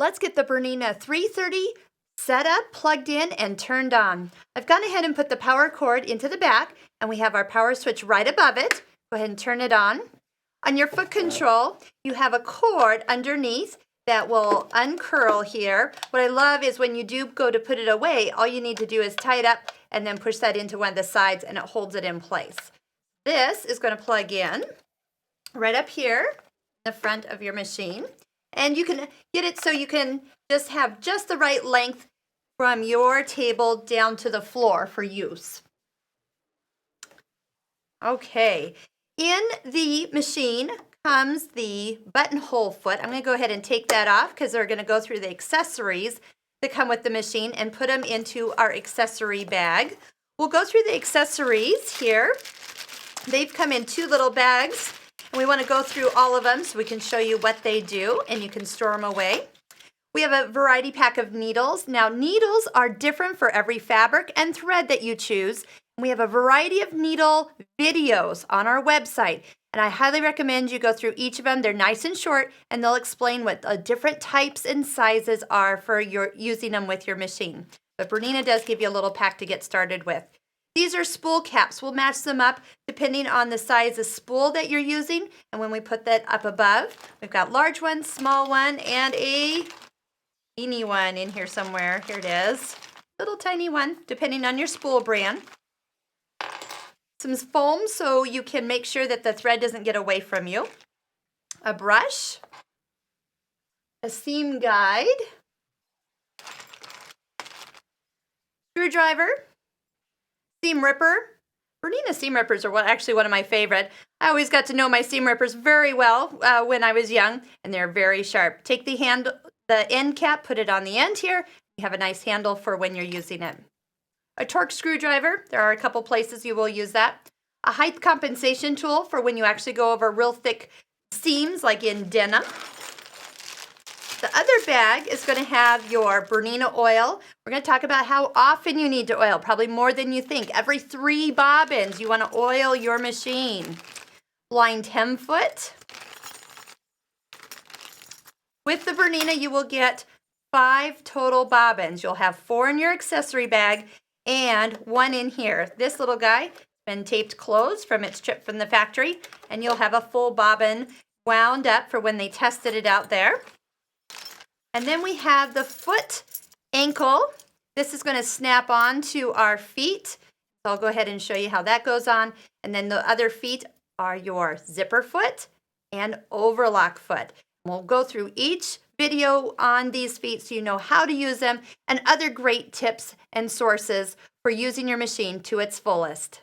Let's get the Bernina 330 set up, plugged in, and turned on. I've gone ahead and put the power cord into the back, and we have our power switch right above it. Go ahead and turn it on. On your foot control, you have a cord underneath that will uncurl here. What I love is when you do go to put it away, all you need to do is tie it up and then push that into one of the sides, and it holds it in place. This is going to plug in right up here in the front of your machine. And you can get it so you can just have just the right length from your table down to the floor for use. Okay, in the machine comes the buttonhole foot. I'm going to go ahead and take that off because we're going to go through the accessories that come with the machine and put them into our accessory bag. We'll go through the accessories here. They've come in 2 little bags. And we want to go through all of them so we can show you what they do, and you can store them away. We have a variety pack of needles. Now, needles are different for every fabric and thread that you choose. We have a variety of needle videos on our website, and I highly recommend you go through each of them. They're nice and short, and they'll explain what the different types and sizes are for your using them with your machine. But Bernina does give you a little pack to get started with. These are spool caps. We'll match them up depending on the size of spool that you're using. And when we put that up above, we've got large one, small one, and a teeny one in here somewhere. Here it is. Little tiny one, depending on your spool brand. Some foam so you can make sure that the thread doesn't get away from you. A brush. A seam guide. Screwdriver. Seam ripper. Bernina seam rippers are actually one of my favorite. I always got to know my seam rippers very well when I was young, and they're very sharp. Take the end cap, put it on the end here. You have a nice handle for when you're using it. A torque screwdriver. There are a couple places you will use that. A height compensation tool for when you actually go over real thick seams like in denim. The other bag is going to have your Bernina oil. We're going to talk about how often you need to oil, probably more than you think. Every 3 bobbins, you want to oil your machine. Blind hem foot. With the Bernina, you will get 5 total bobbins. You'll have 4 in your accessory bag and 1 in here. This little guy has been taped closed from its trip from the factory, and you'll have a full bobbin wound up for when they tested it out there. And then we have the foot ankle. This is going to snap on to our feet. So I'll go ahead and show you how that goes on. And then the other feet are your zipper foot and overlock foot. We'll go through each video on these feet so you know how to use them and other great tips and sources for using your machine to its fullest.